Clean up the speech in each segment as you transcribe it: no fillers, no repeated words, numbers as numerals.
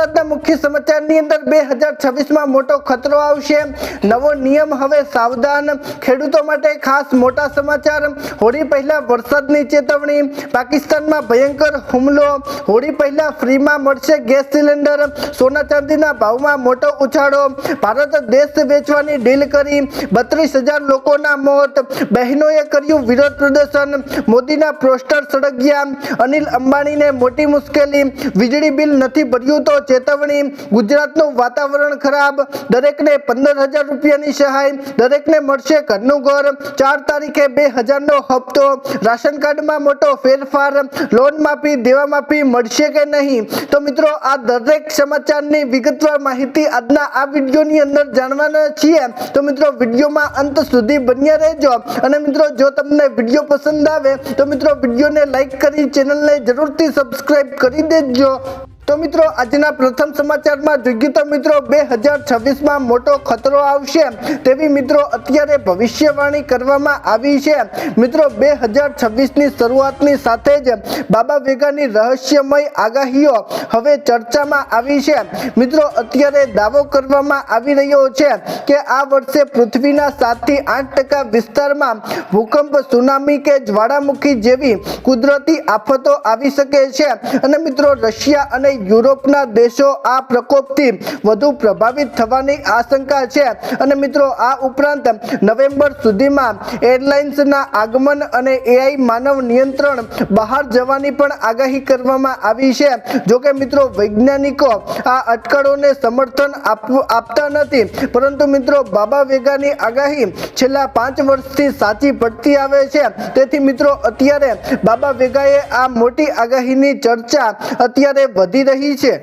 આજના મુખ્ય સમાચારની અંદર 2026માં મોટો ખતરો આવશે, નવો નિયમ હવે સાવધાન, ખેડૂતો માટે ખાસ મોટા સમાચાર, હોળી પહેલા વરસાદની ચેતવણી, પાકિસ્તાનમાં ભયંકર હુમલો, હોળી પહેલા ફ્રીમાં મળશે ગેસ સિલિન્ડર, સોના ચાંદીના ભાવમાં મોટો ઉછાળો, ભારત દેશ વેચવાની ડીલ કરી, 32,000 લોકોના મોત, બહેનોએ કર્યું વિરોધ પ્રદર્શન, મોદીના પોસ્ટર સળગ્યા, અનિલ અંબાણીને મોટી મુશ્કેલી, વીજળી બિલ નથી ભર્યું તો ચેતવણી, ગુજરાતનું વાતાવરણ ખરાબ, દરેકને 15,000 રૂપિયાની સહાય, દરેકને મળશે ઘરનું ઘર, 4 તારીખે 2,000નો હપ્તો, રાશન કાર્ડમાં મોટો ફેરફાર, લોન માફી દેવા માફી મળશે કે નહીં? તો મિત્રો આ દરેક સમાચારની વિગતવાર માહિતી આજના આ વિડીયોની અંદર જાણવાના છીએ, તો મિત્રો વિડીયોમાં અંત સુધી બન્યા રહેજો। અને મિત્રો જો તમને વિડીયો પસંદ આવે તો મિત્રો વિડીયોને લાઈક કરી ચેનલને જરૂરથી સબસ્ક્રાઇબ કરી દેજો। તો મિત્રો આજના પ્રથમ સમાચારમાં જોઈએ તો મિત્રો 2026માં મોટો ખતરો આવશે તેવી મિત્રો અત્યારે ભવિષ્યવાણી કરવામાં આવી છે। મિત્રો 2026ની શરૂઆતની સાથે જ બાબા વેગાની રહસ્યમય આગાહીઓ હવે ચર્ચામાં આવી છે। મિત્રો અત્યારે દાવો કરવામાં આવી રહ્યો છે કે આ વર્ષે પૃથ્વીના 7 થી 8% વિસ્તારમાં ભૂકંપ, સુનામી કે જ્વાળામુખી જેવી કુદરતી આફતો આવી શકે છે અને મિત્રો રશિયા અને યુરોપના દેશો આ પ્રકોપથી વધુ પ્રભાવિત થવાની આશંકા છે અને મિત્રો આ ઉપરાંત નવેમ્બર સુધીમાં એરલાઇન્સના આગમન અને એઆઈ માનવ નિયંત્રણ બહાર જવાની પણ આગાહી કરવામાં આવી છે। જો કે મિત્રો વૈજ્ઞાનિકો આ અટકળોને સમર્થન આપતા નથી, પરંતુ મિત્રો બાબા વેગાની આગાહી છેલ્લા 5 વર્ષથી સાચી પડતી આવે છે। તેથી મિત્રો અત્યારે બાબા વેગાએ આ મોટી આગાહીની ચર્ચા અત્યારે વધી રહી છે।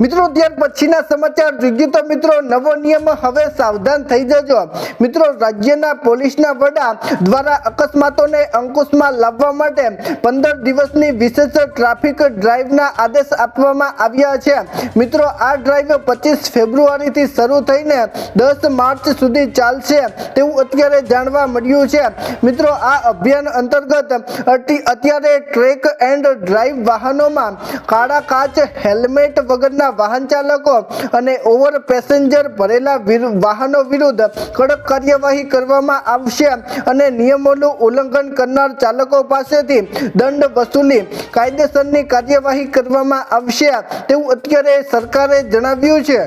મિત્રો ત્યાર પછીના સમાચાર જોઈએ તો મિત્રો નવો નિયમ હવે સાવધાન થઈ જજો। મિત્રો રાજ્યના પોલીસના વડા દ્વારા અકસ્માતોને અંકુશમાં લાવવા માટે 15 દિવસની વિશેષ ટ્રાફિક ડ્રાઈવના આદેશ આપવામાં આવ્યા છે। મિત્રો આ ડ્રાઈવ 25 ફેબ્રુઆરીથી શરૂ થઈને 10 માર્ચ સુધી ચાલશે તેવું અત્યારે જાણવા મળ્યું છે। મિત્રો આ અભિયાન અંતર્ગત અત્યારે ટ્રેક એન્ડ ડ્રાઈવ વાહનોમાં કાળા કાચ, હેલ્મેટ વગરના વાહન ચાલકો અને ઓવર પેસેન્જર ભરેલા વાહનો વિરુદ્ધ કડક કાર્યવાહી કરવામાં આવશે અને નિયમોનું ઉલ્લંઘન કરનાર ચાલકો પાસેથી દંડ વસૂલી કાયદેસરની કાર્યવાહી કરવામાં આવશે તેવું અત્યારે સરકારે જણાવ્યું છે।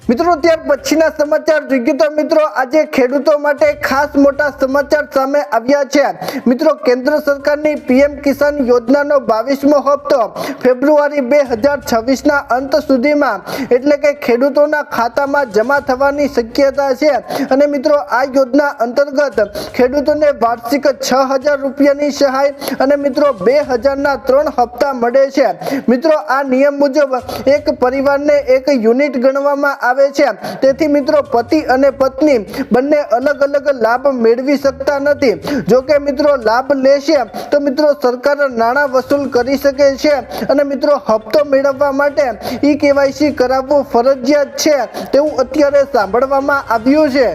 મિત્રો ત્યાર પછીના સમાચાર જોઈએ તો મિત્રો આજે ખેડૂતો માટે ખાસ મોટા સમાચાર સામે આવ્યા છે। મિત્રો કેન્દ્ર સરકારની પીએમ કિસાન યોજનાનો 22મો હપ્તો ફેબ્રુઆરી 2026ના અંત સુધીમાં એટલે કે ખેડૂતોના ખાતામાં જમા થવાની શક્યતા છે અને મિત્રો આ યોજના અંતર્ગત ખેડૂતોને વાર્ષિક 6,000 રૂપિયાની સહાય અને મિત્રો 2,000ના 3 હપ્તા મળે છે। મિત્રો આ નિયમ મુજબ એક પરિવારને એક યુનિટ ગણવામાં આવે છે, તેથી મિત્રો પતિ અને પત્ની બંને અલગ અલગ લાભ મેળવી શકતા નથી। જો કે મિત્રો લાભ લેશે તો મિત્રો સરકાર નાણાં વસૂલ કરી શકે છે અને મિત્રો હપ્તો મેળવવા માટે ઈ-કેવાયસી કરાવવું ફરજિયાત છે તેવું અત્યારે સાંભળવામાં આવ્યું છે।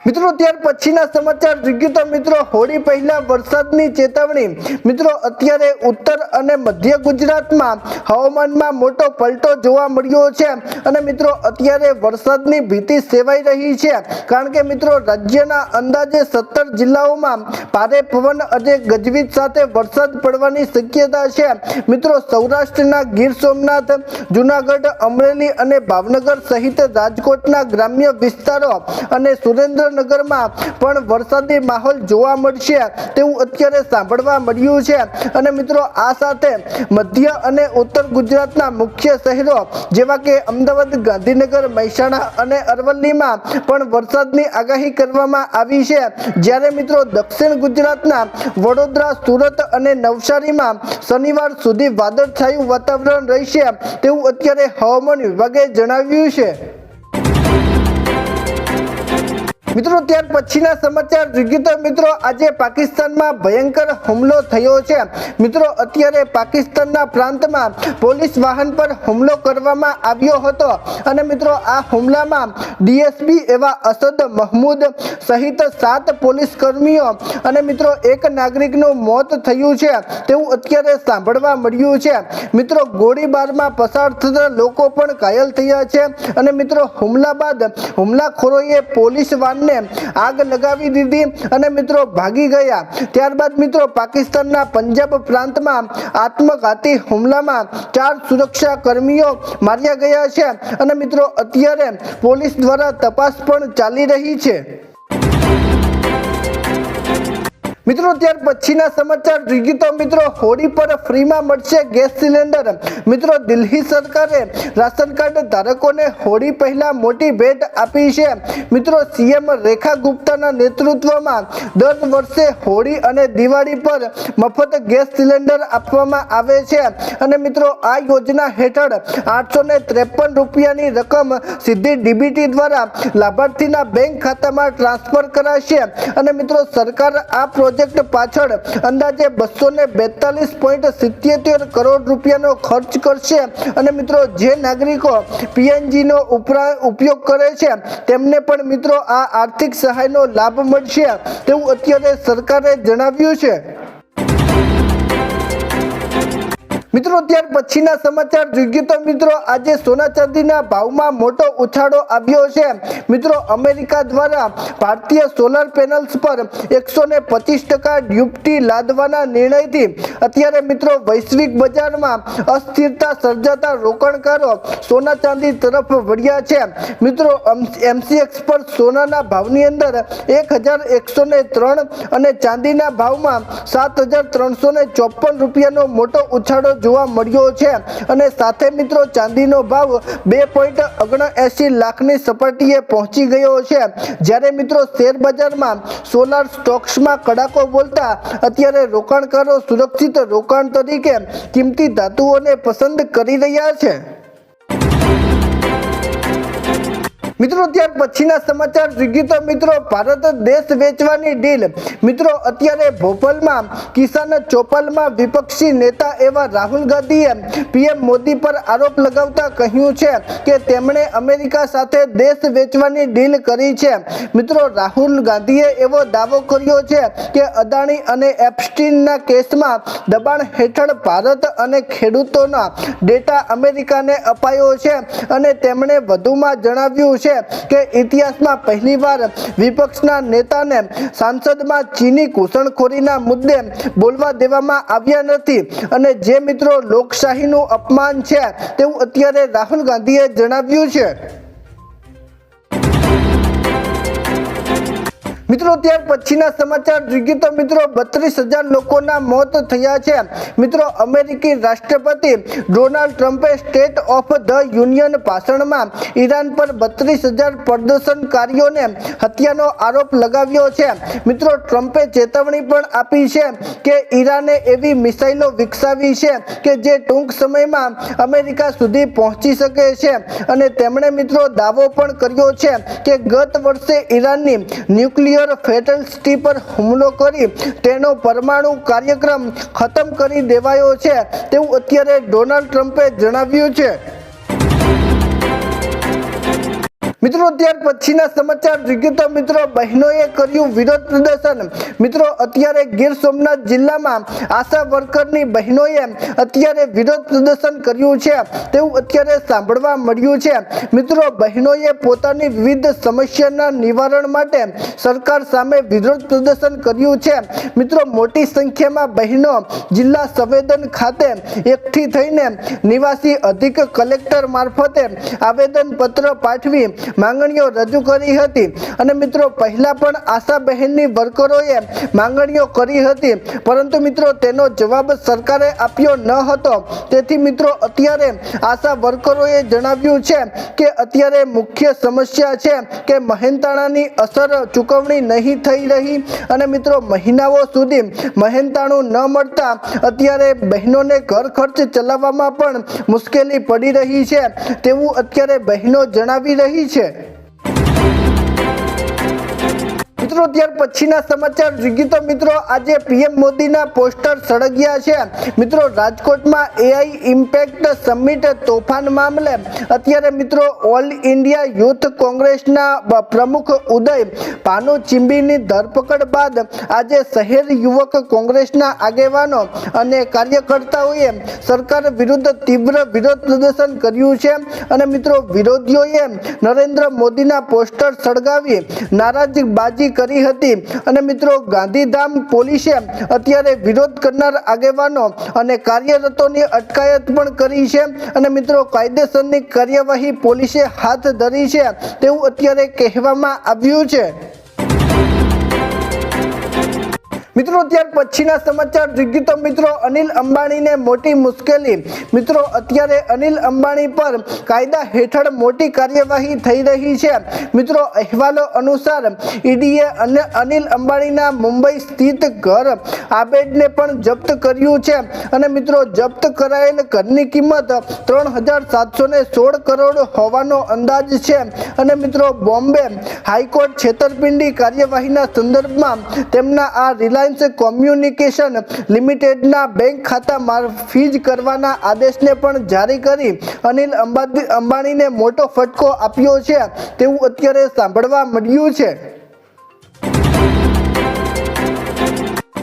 મિત્રો ત્યાર પછીના સમાચાર જોઈએ તો મિત્રો હોળી પહેલા વરસાદની ચેતવણી। મિત્રો અત્યારે ઉત્તર અને મધ્ય ગુજરાતમાં હવામાનમાં મોટો પલટો જોવા મળ્યો છે અને મિત્રો અત્યારે વરસાદની ભીતિ સેવાઈ રહી છે, કારણ કે મિત્રો રાજ્યના અંદાજે 17 જિલ્લાઓમાં ભારે પવન અને ગજવીજ સાથે વરસાદ પડવાની શક્યતા છે। મિત્રો સૌરાષ્ટ્રના ગીર સોમનાથ, જૂનાગઢ, અમરેલી અને ભાવનગર સહિત રાજકોટના ગ્રામ્ય વિસ્તારો અને સુરેન્દ્રનગરમાં પણ વરસાદી માહોલ જોવા મળશે તેવું અત્યારે સાંભળવા મળ્યું છે અને મિત્રો આ સાથે મધ્ય અને ઉત્તર ગુજરાતના મુખ્ય શહેરો જેવા કે અમદાવાદ, ગાંધીનગર, મહેસાણા અને અરવલ્લીમાં પણ વરસાદની આગાહી કરવામાં આવી છે, જ્યારે મિત્રો દક્ષિણ ગુજરાતના વડોદરા, સુરત અને નવસારીમાં શનિવાર સુધી વાદળછાયું વાતાવરણ રહેશે તેવું અત્યારે હવામાન વિભાગે જણાવ્યું છે। મિત્રો ત્યાર પછીના સમાચાર જોઈએ તો મિત્રો આજે પાકિસ્તાનમાં ભયંકર હુમલો થયો છે। મિત્રો અત્યારે પાકિસ્તાનના પ્રાંતમાં પોલીસ વાહન પર હુમલો કરવામાં આવ્યો હતો અને મિત્રો આ હુમલામાં ડીએસપી એવા અસદ મહમૂદ સહિત 7 પોલીસ કર્મીઓ અને મિત્રો એક નાગરિકનું મોત થયું છે તેવું અત્યારે સાંભળવા મળ્યું છે। મિત્રો ગોળીબારમાં પસાર થતા લોકો પણ ઘાયલ થયા છે અને મિત્રો હુમલા બાદ હુમલાખોરોએ પોલીસ વાનને આગ લગાવી દીધી અને મિત્રો ભાગી ગયા। ત્યારબાદ મિત્રો પાકિસ્તાનના પંજાબ પ્રાંતમાં આત્મઘાતી હુમલામાં 4 સુરક્ષા કર્મીઓ માર્યા ગયા છે અને મિત્રો અત્યારે પોલીસ દ્વારા તપાસ પણ ચાલી રહી છે। મિત્રો ત્યાર પછીના સમાચાર જોઈએ તો મિત્રો હોળી પર ફ્રીમાં મળશે ગેસ સિલિન્ડર। મિત્રો દિલ્હી સરકારે રાશન કાર્ડ ધારકોને હોળી પહેલા મોટી ભેટ આપી છે। મિત્રો સીએમ રેખા ગુપ્તાના નેતૃત્વમાં દર વર્ષે હોળી અને દિવાળી પર મફત ગેસ સિલિન્ડર આપવામાં આવે છે અને મિત્રો આ યોજના હેઠળ 853 રૂપિયાની રકમ સીધી ડીબીટી દ્વારા લાભાર્થીના બેંક ખાતામાં ટ્રાન્સફર કરાશે અને મિત્રો સરકાર આ પ્રોજેક્ટ પાછળ અંદાજે 242.77 કરોડ રૂપિયાનો ખર્ચ કરશે અને મિત્રો જે નાગરિકો પીએનજી નો ઉપયોગ કરે છે તેમને પણ મિત્રો આ આર્થિક સહાયનો લાભ મળશે તેવું અત્યારે સરકારે જણાવ્યું છે। મિત્રો ત્યાર પછીના સમાચાર જોઈએ તો મિત્રો આજે સોના ચાંદીના ભાવમાં મોટો ઉછાળો આવ્યો છે। મિત્રો અમેરિકા દ્વારા ભારતીય સોલર પેનલ્સ પર 125% ડ્યુટી લાદવાના નિર્ણયથી અત્યારે મિત્રો વૈશ્વિક બજારમાં અસ્થિરતા સર્જાતા રોકાણકારો સોના ચાંદી તરફ વળ્યા છે। મિત્રો એમસીએક્સ પર સોનાના ભાવની અંદર 1103 અને ચાંદીના ભાવમાં 7354 રૂપિયાનો મોટો ઉછાળો જોવા મળ્યો છે અને સાથે મિત્રો ચાંદીનો ભાવ 2.79 લાખની સપાટીએ પહોંચી ગયો છે જ્યારે મિત્રો શેર બજારમાં સોલાર સ્ટોક્સમાં કડાકો બોલતા અત્યારે રોકાણકારો સુરક્ષિત રોકાણ તરીકે કિંમતી ધાતુઓને પસંદ કરી રહ્યા છે। મિત્રો ત્યાર પછીના સમાચાર જોઈએ તો મિત્રો ભારત દેશ વેચવાની ડીલ। મિત્રો અત્યારે ભોપાલમાં કિસાન ચોપાલમાં વિપક્ષી નેતા એવા રાહુલ ગાંધીએ પીએમ મોદી પર આરોપ લગાવતા કહ્યું છે કે તેમણે અમેરિકા સાથે દેશ વેચવાની ડીલ કરી છે। મિત્રો રાહુલ ગાંધીએ એવો દાવો કર્યો છે કે અદાણી અને એપ્સ્ટીનના કેસમાં દબાણ હેઠળ ભારત અને ખેડૂતોના ડેટા અમેરિકાને અપાયો છે અને તેમણે વધુમાં જણાવ્યું છે કે ઇતિહાસમાં પહેલીવાર વિપક્ષના નેતાને સંસદમાં ચીની ઘૂસણખોરીના મુદ્દે બોલવા દેવામાં આવ્યા નથી અને જે મિત્રો લોકશાહીનું અપમાન છે તેવું અત્યારે રાહુલ ગાંધીએ જણાવ્યું છે। મિત્રો ત્યાર પછીના સમાચાર જોઈએ તો મિત્રો 32,000 લોકોના મોત થયા છે। મિત્રો અમેરિકી રાષ્ટ્રપતિ ડોનાલ્ડ ટ્રમ્પે સ્ટેટ ઓફ ધ યુનિયન ભાષણમાં ઈરાન પર 32,000 પ્રદર્શનકારીઓને હત્યાનો આરોપ લગાવ્યો છે। મિત્રો ટ્રમ્પે ચેતવણી પણ આપી છે કે ઈરાને એવી મિસાઇલો વિકસાવી છે કે જે ટૂંક સમયમાં અમેરિકા સુધી પહોંચી શકે છે અને તેમણે મિત્રો દાવો પણ કર્યો છે કે ગત વર્ષે ઈરાનની ન્યુક્લિયર ફેટલિટી પર હુમલો કરી તેનો પરમાણુ કાર્યક્રમ ખતમ કરી દેવાયો છે તેવું અત્યારે ડોનાલ્ડ ટ્રમ્પે જણાવ્યું છે। મિત્રો ત્યાર પછીના સમાચાર જોઈએ તો મિત્રો બહેનોએ કર્યું વિરોધ પ્રદર્શન। મિત્રો અત્યારે ગીર સોમનાથ જિલ્લામાં આશા વર્કરની બહેનોએ અત્યારે વિરોધ પ્રદર્શન કર્યું છે તેવું અત્યારે સાંભળવા મળ્યું છે। મિત્રો બહેનોએ પોતાની વિવિધ સમસ્યાના નિવારણ માટે સરકાર સામે વિરોધ પ્રદર્શન કર્યું છે। મિત્રો મોટી સંખ્યામાં બહેનો જિલ્લા સંવેદન ખાતે એકઠી થઈને નિવાસી અધિક કલેક્ટર મારફતે આવેદનપત્ર પાઠવી માંગણીઓ રજૂ કરી હતી અને મિત્રો પહેલા પણ આશા બહેનની વર્કરોએ માંગણીઓ કરી હતી પરંતુ મિત્રો તેનો જવાબ સરકારે આપ્યો ન હતો। તેથી મિત્રો અત્યારે આશા વર્કરોએ જણાવ્યું છે કે અત્યારે મુખ્ય સમસ્યા છે કે મહેનતાણાની અસર ચૂકવણી નહીં થઈ રહી અને મિત્રો મહિનાઓ સુધી મહેનતાણું ન મળતા અત્યારે બહેનોને ઘર ખર્ચ ચલાવવામાં પણ મુશ્કેલી પડી રહી છે તેવું અત્યારે બહેનો જણાવી રહી છે। મિત્રો ત્યાર પછીના સમાચાર જોઈએ તો મિત્રો આજે પીએમ મોદીના પોસ્ટર સળગ્યા છે। મિત્રો રાજકોટમાં એઆઈ ઇમ્પેક્ટ સમિટ તોફાન મામલે અત્યારે મિત્રો ઓલ ઇન્ડિયા યુથ કોંગ્રેસના પ્રમુખ ઉદય ભાનુચિંબીની ધરપકડ બાદ આજે શહેર યુવક કોંગ્રેસના આગેવાનો અને કાર્યકર્તાઓએ સરકાર વિરુદ્ધ તીવ્ર વિરોધ પ્રદર્શન કર્યું છે અને મિત્રો વિરોધીઓએ નરેન્દ્ર મોદીના પોસ્ટર સળગાવી નારાજબાજી કરી હતી અને મિત્રો ગાંધીધામ પોલીસે અત્યારે વિરોધ કરનાર આગેવાનો અને કાર્યરતોની અટકાયત પણ કરી છે અને મિત્રો કાયદેસરની કાર્યવાહી પોલીસે હાથ ધરી છે તેવું અત્યારે કહેવામાં આવ્યું છે। મિત્રો ત્યાર પછીના સમાચાર જોઈએ તો મિત્રો અનિલ અંબાણીને મોટી મુશ્કેલી। મિત્રો અત્યારે અનિલ અંબાણી પર કાયદા હેઠળ મોટી કાર્યવાહી થઈ રહી છે। મિત્રો અહેવાલો અનુસાર ઈડીએ અનિલ અંબાણીના મુંબઈ સ્થિત ઘર આબેડને પણ જપ્ત કર્યું છે અને મિત્રો જપ્ત કરાયેલ ઘરની કિંમત 3,716 કરોડ હોવાનો અંદાજ છે અને મિત્રો બોમ્બે હાઈકોર્ટ છેતરપિંડી કાર્યવાહીના સંદર્ભમાં તેમના આ રિલાયન્સ કોમ્યુનિકેશન લિમિટેડના બેંક ખાતા ફ્રીઝ કરવાના આદેશને પણ જારી કરી અનિલ અંબાણીને મોટો ફટકો આપ્યો છે તેવું અત્યારે સાંભળવા મળ્યું છે।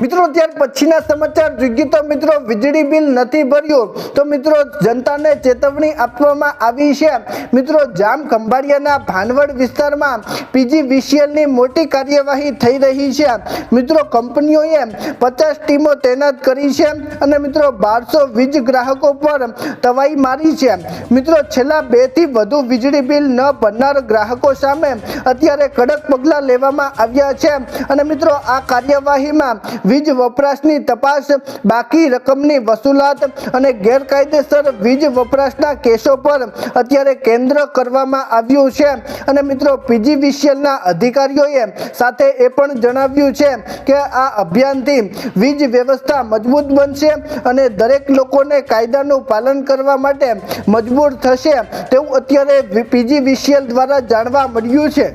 મિત્રો ત્યાર પછીના સમાચાર જોઈએ તો મિત્રો વીજળી બિલ નથી ભર્યું તો મિત્રો જનતાને ચેતવણી આપવામાં આવી છે। મિત્રો જામ ખંભાળિયાના ભાનવડ વિસ્તારમાં પીજીવીસીએલની મોટી કાર્યવાહી થઈ રહી છે। મિત્રો કંપનીઓએ 50 ટીમો તૈનાત કરી છે અને મિત્રો 1200 વીજ ગ્રાહકો પર તવાઈ મારી છે। મિત્રો છેલ્લા 2 થી વધુ વીજળી બિલ ન ભરનાર ગ્રાહકો સામે અત્યારે કડક પગલાં લેવામાં આવ્યા છે અને મિત્રો આ કાર્યવાહીમાં વીજ વપરાશની તપાસ, બાકી રકમની વસૂલાત અને ગેરકાયદેસર વીજ વપરાશના કેસો પર અત્યારે કેન્દ્ર કરવામાં આવ્યું છે અને મિત્રો પીજીવીસીએલના અધિકારીઓએ સાથે એ પણ જણાવ્યું છે કે આ અભિયાનથી વીજ વ્યવસ્થા મજબૂત બનશે અને દરેક લોકોને કાયદાનું પાલન કરવા માટે મજબૂર થશે તેવું અત્યારે પીજીવીસીએલ દ્વારા જાણવા મળ્યું છે।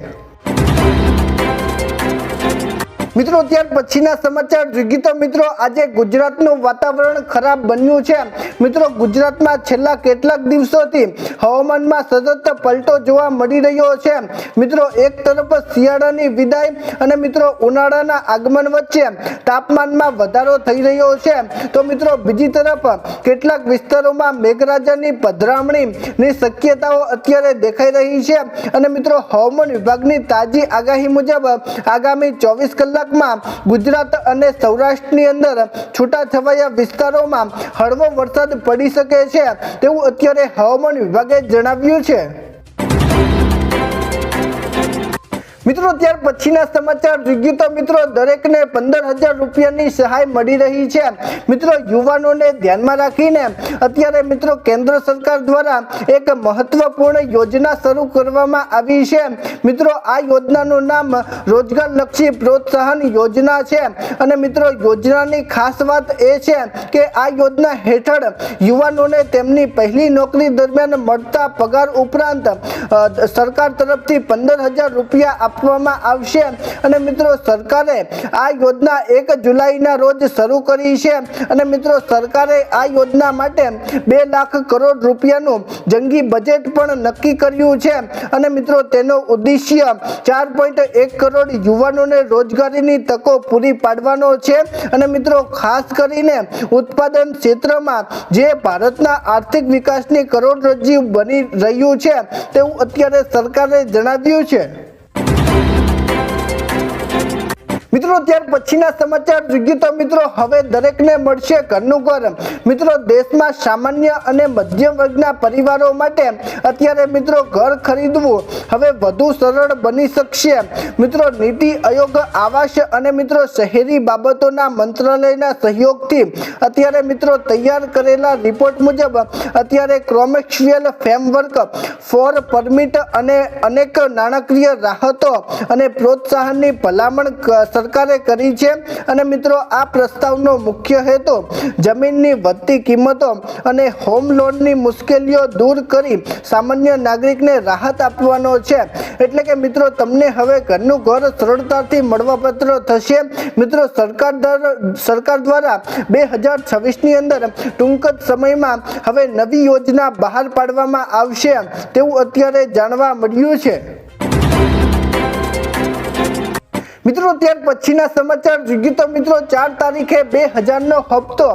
મિત્રો ત્યાર પછીના સમાચાર જોઈએ તો મિત્રો આજે ગુજરાતનું વાતાવરણ ખરાબ બન્યું છે। મિત્રો ગુજરાતમાં છેલ્લા કેટલાક દિવસોથી હવામાનમાં સતત પલટો જોવા મળી રહ્યો છે। મિત્રો એક તરફ શિયાળાની વિદાય અને મિત્રો ઉનાળાના આગમન વચ્ચે તાપમાનમાં વધારો થઈ રહ્યો છે તો મિત્રો બીજી તરફ કેટલાક વિસ્તારોમાં મેઘરાજાની પધરામણીની શક્યતાઓ અત્યારે દેખાઈ રહી છે અને મિત્રો હવામાન વિભાગની તાજી આગાહી મુજબ આગામી 24 કલાક ગુજરાત અને સૌરાષ્ટ્રની અંદર છૂટાછવાયા વિસ્તારોમાં હળવો વરસાદ પડી શકે છે તેવું અત્યારે હવામાન વિભાગે જણાવ્યું છે। મિત્રો ત્યાર પછીના સમાચાર જોઈએ તો મિત્રો દરેકને 15,000 રૂપિયાની સહાય મળી રહી છે। મિત્રો યુવાનોને ધ્યાનમાં રાખીને અત્યારે મિત્રો કેન્દ્ર સરકાર દ્વારા એક મહત્વપૂર્ણ યોજના શરૂ કરવામાં આવી છે। મિત્રો આ યોજનાનું નામ રોજગારલક્ષી પ્રોત્સાહન યોજના છે અને મિત્રો યોજનાની ખાસ વાત એ છે કે આ યોજના હેઠળ યુવાનોને તેમની પહેલી નોકરી દરમિયાન મળતા પગાર ઉપરાંત સરકાર તરફથી 15,000 રૂપિયા આપવામાં આવશે અને મિત્રો સરકારે આ યોજના 1 જુલાઈના રોજ શરૂ કરી છે અને મિત્રો સરકારે આ યોજના માટે 2 લાખ કરોડ રૂપિયાનું જંગી બજેટ પણ નક્કી કર્યું છે અને મિત્રો તેનો ઉદ્દેશ્ય 4.1 કરોડ યુવાનોને રોજગારીની તકો પૂરી પાડવાનો છે અને મિત્રો ખાસ કરીને ઉત્પાદન ક્ષેત્રમાં જે ભારતના આર્થિક વિકાસની કરોડરજ્જુ બની રહ્યું છે તેવું અત્યારે સરકારે જણાવ્યું છે। મિત્રો ત્યાર પછીના સમાચાર જોઈએ તો મિત્રો હવે દરેકને મળશે ઘરનું ઘર। મિત્રો દેશમાં સામાન્ય અને મધ્યમ વર્ગના પરિવારો માટે અત્યારે મિત્રો ઘર ખરીદવું હવે વધુ સરળ બની શકશે। મિત્રો નીતિ આયોગ આવાસ અને મિત્રો શહેરી બાબતોના મંત્રાલયના સહયોગથી અત્યારે મિત્રો તૈયાર કરેલા રિપોર્ટ મુજબ અત્યારે કોમર્શિયલ ફ્રેમવર્ક ફોર પરમિટ અને અનેક નાણાકીય રાહતો અને પ્રોત્સાહનની ભલામણ સરકારે કરી છે અને મિત્રો આ પ્રસ્તાવનો મુખ્ય હેતુ જમીનની વધતી કિંમતો અને હોમ લોનની મુશ્કેલીઓ દૂર કરી સામાન્ય નાગરિકને રાહત આપવાનો છે। એટલે કે મિત્રો તમને હવે ઘરનું ઘર સરળતાથી મળવાપાત્ર થશે। મિત્રો સરકાર દ્વારા 2026ની અંદર ટૂંક જ સમયમાં હવે નવી યોજના બહાર પાડવામાં આવશે તેવું અત્યારે જાણવા મળ્યું છે। મિત્રો ત્યાર પછીના સમાચાર જોઈએ તો મિત્રો 4 તારીખે 2000નો હપ્તો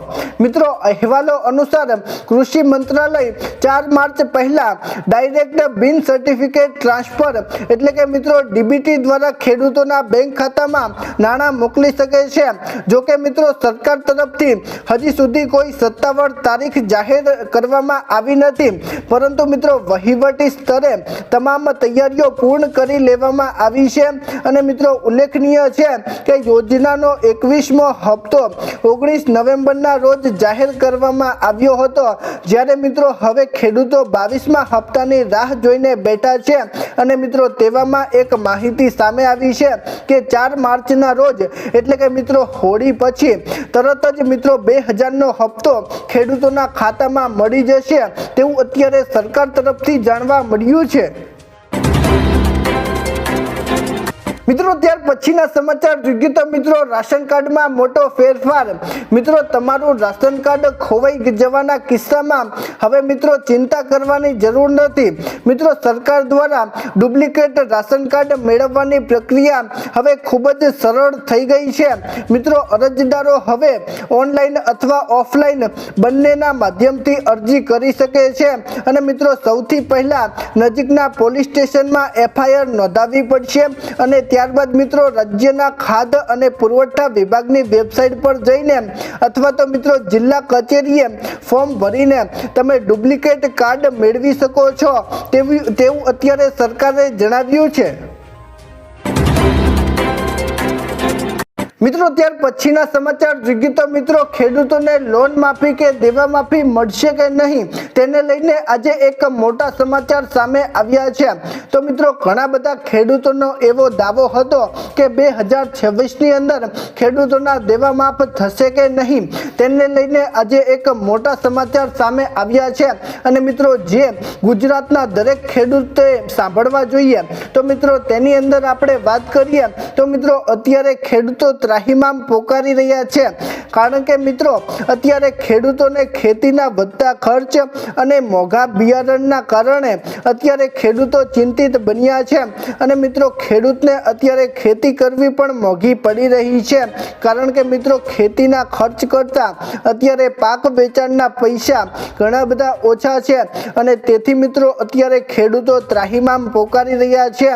મિત્રો અહેવાલો અનુસાર કૃષિ મંત્રાલય 4 માર્ચ પહેલા ડાયરેક્ટ બિન સર્ટિફિકેટ ટ્રાન્સફર એટલે કે મિત્રો ડીબીટી દ્વારા ખેડૂતોના બેંક ખાતામાં નાણાં મોકલી શકે છે। જો કે મિત્રો સરકાર તરફથી હજી સુધી કોઈ સત્તાવાર તારીખ જાહેર કરવામાં આવી નથી, પરંતુ મિત્રો વહીવટી સ્તરે તમામ તૈયારીઓ પૂર્ણ કરી લેવામાં આવી છે અને મિત્રો ઉલ્લેખનીય છે કે યોજનાનો 21મો હપ્તો 19 નવેમ્બરના રોજ જાહેર કરવામાં આવ્યો હતો, જ્યારે મિત્રો હવે ખેડૂતો 22મા હપ્તાની રાહ જોઈને બેઠા છે અને મિત્રો તેવામાં એક માહિતી સામે આવી છે કે 4 માર્ચના રોજ એટલે કે મિત્રો હોળી પછી તરત જ મિત્રો 2000નો હપ્તો ખેડૂતોના ખાતામાં મળી જશે તેવું અત્યારે સરકાર તરફથી જાણવા મળ્યું છે। મિત્રો ત્યાર પછીના સમાચાર જોઈએ તો મિત્રો રાશન કાર્ડમાં મોટો ફેરફાર। મિત્રો તમારું રાશન કાર્ડ ખોવાઈ જવાના કિસ્સામાં હવે મિત્રો ચિંતા કરવાની જરૂર નથી। મિત્રો સરકાર દ્વારા ડુપ્લિકેટ રાશન કાર્ડ મેળવવાની પ્રક્રિયા હવે ખૂબ જ સરળ થઈ ગઈ છે। મિત્રો અરજદારો હવે ઓનલાઈન અથવા ઓફલાઈન બંનેના માધ્યમથી અરજી કરી શકે છે અને મિત્રો સૌથી પહેલા નજીકના પોલીસ સ્ટેશનમાં FIR નોંધાવવી પડશે અને ત્યારબાદ મિત્રો રાજ્યના ખાદ્ય અને પુરવઠા વિભાગની વેબસાઇટ પર જઈને અથવા તો મિત્રો જિલ્લા કચેરીએ ફોર્મ ભરીને તમે ડુપ્લિકેટ કાર્ડ મેળવી શકો છો તેવું અત્યારે સરકારે જણાવ્યું છે। મિત્રો ત્યાર પછીના સમાચાર જોઈએ તો મિત્રો ખેડૂતોને લોન માફી કે દેવા માફી મળશે કે નહીં તેને લઈને આજે એક મોટા સમાચાર સામે આવ્યા છે। તો મિત્રો ઘણા બધા ખેડૂતોનો એવો દાવો હતો કે 2026ની અંદર ખેડૂતોના દેવા માફ થશે કે નહીં તેને લઈને આજે એક મોટા સમાચાર સામે આવ્યા છે અને મિત્રો જે ગુજરાતના દરેક ખેડૂતે સાંભળવા જોઈએ તો મિત્રો તેની અંદર આપણે વાત કરીએ તો મિત્રો અત્યારે ખેડૂતો ત્રાહિમામ પોકારી રહ્યા છે, કારણ કે મિત્રો અત્યારે ખેડૂતોને ખેતીના વધતા ખર્ચ અને મોંઘા બિયારણના કારણે અત્યારે ખેડૂતો ચિંતિત બન્યા છે અને મિત્રો ખેડૂતને અત્યારે ખેતી કરવી પણ મોંઘી પડી રહી છે, કારણ કે મિત્રો ખેતીના ખર્ચ કરતાં અત્યારે પાક વેચાણના પૈસા ઘણા બધા ઓછા છે અને તેથી મિત્રો અત્યારે ખેડૂતો ત્રાહિમામ પોકારી રહ્યા છે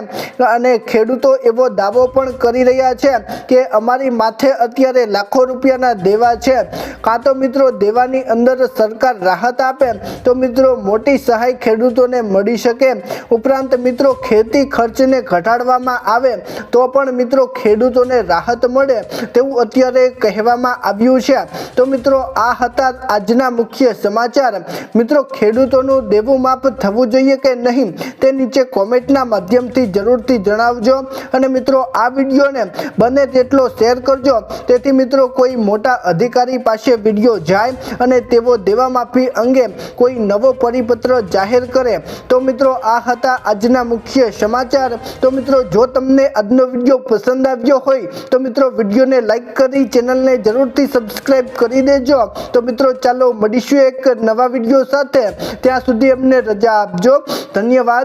અને ખેડૂતો એવો દાવો પણ કરી રહ્યા છે કે અમારી માથે અત્યારે લાખો રૂપિયાના દેવા છે, કાં તો મિત્રો દેવાની અંદર સરકાર રાહત આપે તો મિત્રો મોટી સહાય ખેડૂતોને મળી શકે, ઉપરાંત મિત્રો ખેતી ખર્ચને ઘટાડવામાં આવે તો પણ મિત્રો ખેડૂતોને રાહત મળે તેવું અત્યારે કહેવામાં આવ્યું છે। તો મિત્રો આ હતા આજના મુખ્ય સમાચાર। મિત્રો ખેડૂતોનું દેવું માફ થવું જોઈએ કે નહીં તે નીચે કોમેન્ટના માધ્યમથી જરૂરથી જણાવજો અને મિત્રો આ વિડીયોને બને તેટલો શેર કરજો તેથી મિત્રો કોઈ મોટા અધિકારી પાસે વિડીયો જાય અને તેઓ દેવા માફી અંગે કોઈ નવો પરિપત્ર જાહેર કરે। તો મિત્રો આ હતા આજના મુખ્ય સમાચાર। તો મિત્રો જો તમને આજનો વિડીયો પસંદ આવ્યો હોય તો મિત્રો વિડીયોને લાઈક કરી ચેનલને જરૂરથી સબસ્ક્રાઇબ કરી દેજો। તો મિત્રો ચાલો મળીશું એક નવા વિડીયો સાથે, ત્યાં સુધી અમને રજા આપજો। ધન્યવાદ।